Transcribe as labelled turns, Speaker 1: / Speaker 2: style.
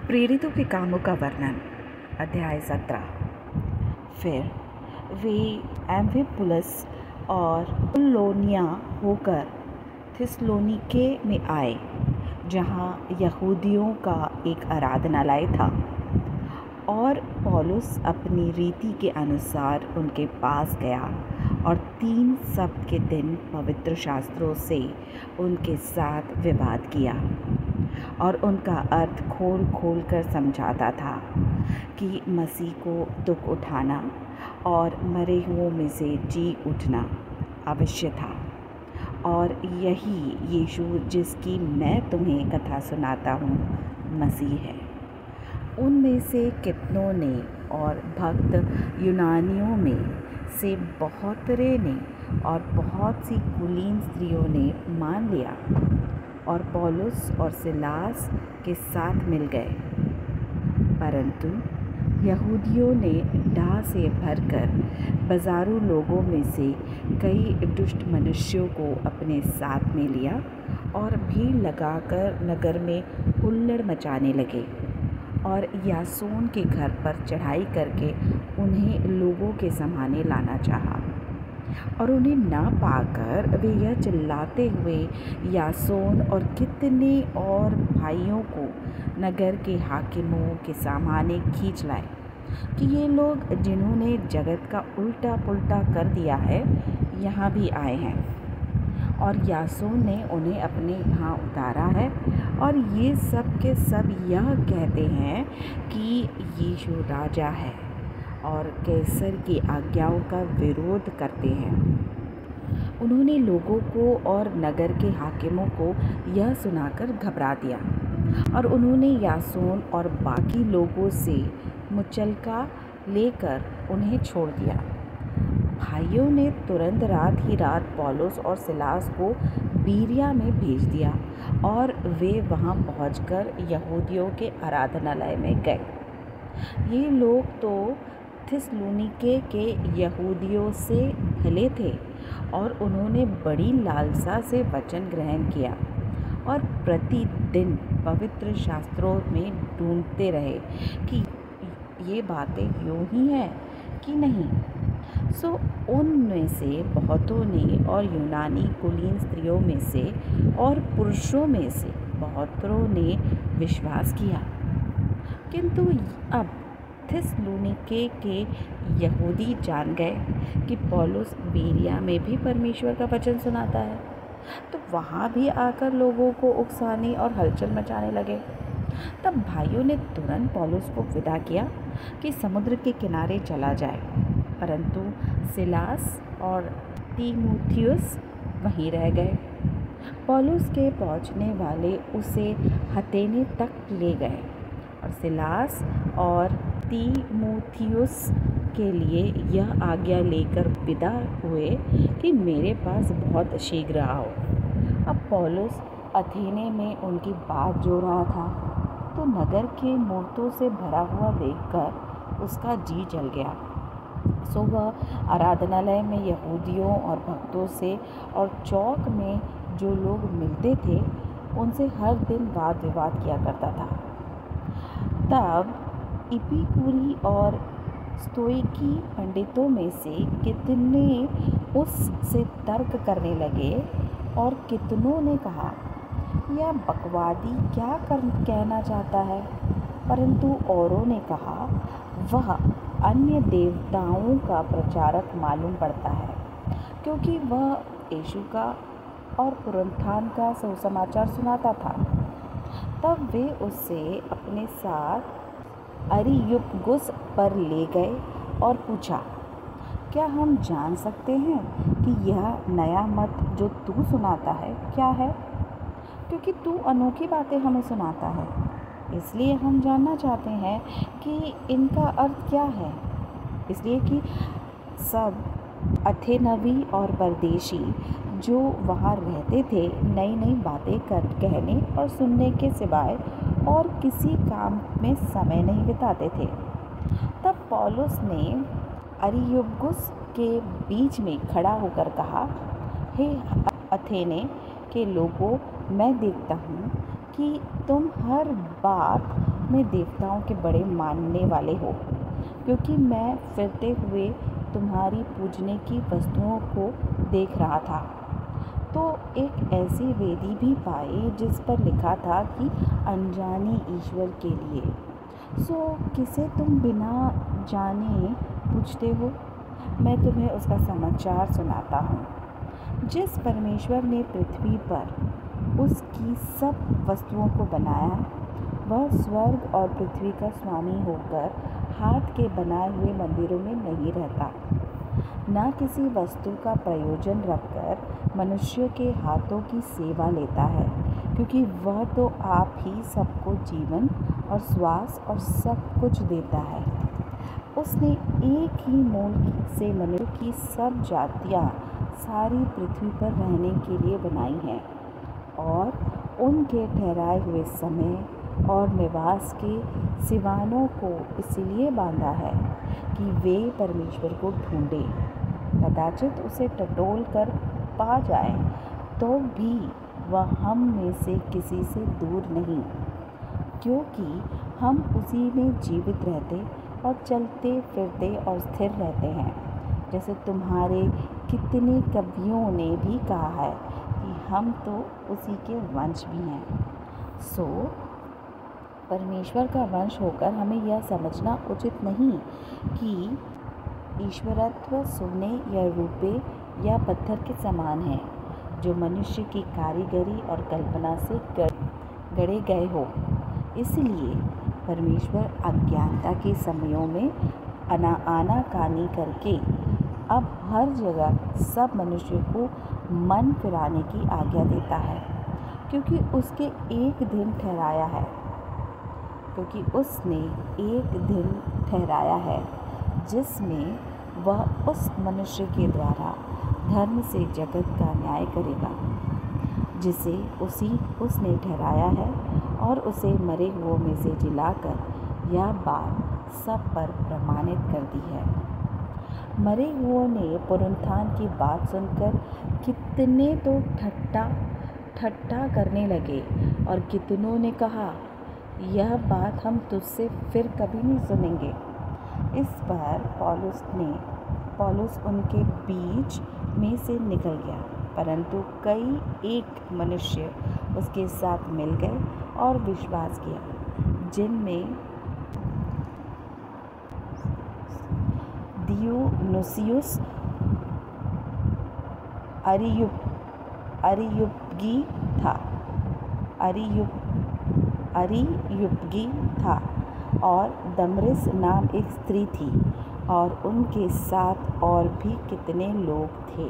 Speaker 1: प्रेरितों के कामों का वर्णन। अध्याय 17। फिर वे एम्फिपुलस और अपुल्लोनिया होकर थिस्सलुनीके में आए, जहाँ यहूदियों का एक आराधनालय था, और पौलुस अपनी रीति के अनुसार उनके पास गया और 3 सप्ताह के दिन पवित्र शास्त्रों से उनके साथ विवाद किया और उनका अर्थ खोल खोल कर समझाता था कि मसीह को दुख उठाना और मरे हुओं में से जी उठना अवश्य था, और यही यीशु जिसकी मैं तुम्हें कथा सुनाता हूँ मसीह है। उनमें से कितनों ने और भक्त यूनानियों में से बहुतरे ने और बहुत सी कुलीन स्त्रियों ने मान लिया और पौलुस और सिलास के साथ मिल गए, परंतु यहूदियों ने डाह से भरकर बाजारू लोगों में से कई दुष्ट मनुष्यों को अपने साथ में लिया और भीड़ लगाकर नगर में हुल्लड़ मचाने लगे और यासोन के घर पर चढ़ाई करके उन्हें लोगों के सामने लाना चाहा। और उन्हें ना पाकर वे यह चिल्लाते हुए यासोन और कितने और भाइयों को नगर के हाकिमों के सामने खींच लाए कि ये लोग जिन्होंने जगत का उल्टा पुल्टा कर दिया है यहाँ भी आए हैं। और यासोन ने उन्हें अपने यहाँ उतारा है और ये सब के सब यह कहते हैं कि यीशु राजा है और कैसर की आज्ञाओं का विरोध करते हैं। उन्होंने लोगों को और नगर के हाकिमों को यह सुनाकर घबरा दिया और उन्होंने यासोन और बाकी लोगों से मुचलका लेकर उन्हें छोड़ दिया। भाइयों ने तुरंत रात ही रात पौलुस और सिलास को बीरिया में भेज दिया और वे वहां पहुंचकर यहूदियों के आराधनालय में गए। ये लोग तो थिस्सलुनीके के यहूदियों से भले थे और उन्होंने बड़ी लालसा से वचन ग्रहण किया और प्रतिदिन पवित्र शास्त्रों में ढूंढते रहे कि ये बातें यूं ही हैं कि नहीं। सो उनमें से बहुतों ने और यूनानी कुलीन स्त्रियों में से और पुरुषों में से बहुतों ने विश्वास किया, किंतु अब थिस्सलुनीके के यहूदी जान गए कि पौलुस बीरिया में भी परमेश्वर का वचन सुनाता है, तो वहाँ भी आकर लोगों को उकसाने और हलचल मचाने लगे। तब भाइयों ने तुरंत पौलुस को विदा किया कि समुद्र के किनारे चला जाए, परंतु सिलास और तीमुथियुस वहीं रह गए। पौलुस के पहुंचने वाले उसे हथेने तक ले गए और सिलास और तीमुथियुस के लिए यह आज्ञा लेकर विदा हुए कि मेरे पास बहुत शीघ्र आओ। अब पौलुस अथेने में उनकी बात जो रहा था, तो नगर के मूर्तों से भरा हुआ देखकर उसका जी जल गया। सो वह आराधनालय में यहूदियों और भक्तों से और चौक में जो लोग मिलते थे उनसे हर दिन वाद विवाद किया करता था। तब इपिकूरी और स्तोइकी पंडितों में से कितने उससे तर्क करने लगे और कितनों ने कहा, यह बकवादी क्या कहना चाहता है, परंतु औरों ने कहा, वह अन्य देवताओं का प्रचारक मालूम पड़ता है, क्योंकि वह यीशु का और पुनरुत्थान का सुसमाचार सुनाता था। तब वे उससे अपने साथ अरियुपगुस पर ले गए और पूछा, क्या हम जान सकते हैं कि यह नया मत जो तू सुनाता है क्या है, क्योंकि तू अनोखी बातें हमें सुनाता है, इसलिए हम जानना चाहते हैं कि इनका अर्थ क्या है। इसलिए कि सब अथेनवी और परदेशी जो वहाँ रहते थे नई नई बातें कहने और सुनने के सिवाय और किसी काम में समय नहीं बिताते थे। तब पौलुस ने अरियुपगुस के बीच में खड़ा होकर कहा, हे अथेने के लोगों, मैं देखता हूँ कि तुम हर बात में देवताओं के बड़े मानने वाले हो, क्योंकि मैं फिरते हुए तुम्हारी पूजने की वस्तुओं को देख रहा था तो एक ऐसी वेदी भी पाई जिस पर लिखा था कि अनजाने ईश्वर के लिए। सो किसे तुम बिना जाने पूछते हो? मैं तुम्हें उसका समाचार सुनाता हूँ। जिस परमेश्वर ने पृथ्वी पर उसकी सब वस्तुओं को बनाया, वह स्वर्ग और पृथ्वी का स्वामी होकर हाथ के बनाए हुए मंदिरों में नहीं रहता, न किसी वस्तु का प्रयोजन रखकर मनुष्य के हाथों की सेवा लेता है, क्योंकि वह तो आप ही सबको जीवन और श्वास और सब कुछ देता है। उसने एक ही मूल से मनुष्य की सब जातियाँ सारी पृथ्वी पर रहने के लिए बनाई हैं और उनके ठहराए हुए समय और निवास के सिवानों को इसलिए बांधा है कि वे परमेश्वर को ढूंढें, कदाचित उसे टटोल कर पा जाएं, तो भी वह हम में से किसी से दूर नहीं, क्योंकि हम उसी में जीवित रहते और चलते फिरते और स्थिर रहते हैं। जैसे तुम्हारे कितने कवियों ने भी कहा है कि हम तो उसी के वंश भी हैं। सो परमेश्वर का वंश होकर हमें यह समझना उचित नहीं कि ईश्वरत्व सोने या रुपये या पत्थर के समान है, जो मनुष्य की कारीगरी और कल्पना से गढ़े गए हो। इसलिए परमेश्वर अज्ञानता के समयों में आनाकानी करके अब हर जगह सब मनुष्य को मन फिराने की आज्ञा देता है, क्योंकि उसने एक दिन ठहराया है जिसमें वह उस मनुष्य के द्वारा धर्म से जगत का न्याय करेगा, जिसे उसने ठहराया है, और उसे मरे हुओं में से जिलाकर यह बात सब पर प्रमाणित कर दी है। मरे हुओं ने पुनरुत्थान की बात सुनकर कितने तो ठट्ठा करने लगे, और कितनों ने कहा, यह बात हम तुझसे फिर कभी नहीं सुनेंगे। इस पर पौलुस उनके बीच में से निकल गया, परंतु एक मनुष्य उसके साथ मिल गए और विश्वास किया, जिनमें दियुनुसियुस अरियुपगी था और दमरिस नाम एक स्त्री थी, और उनके साथ और भी कितने लोग थे।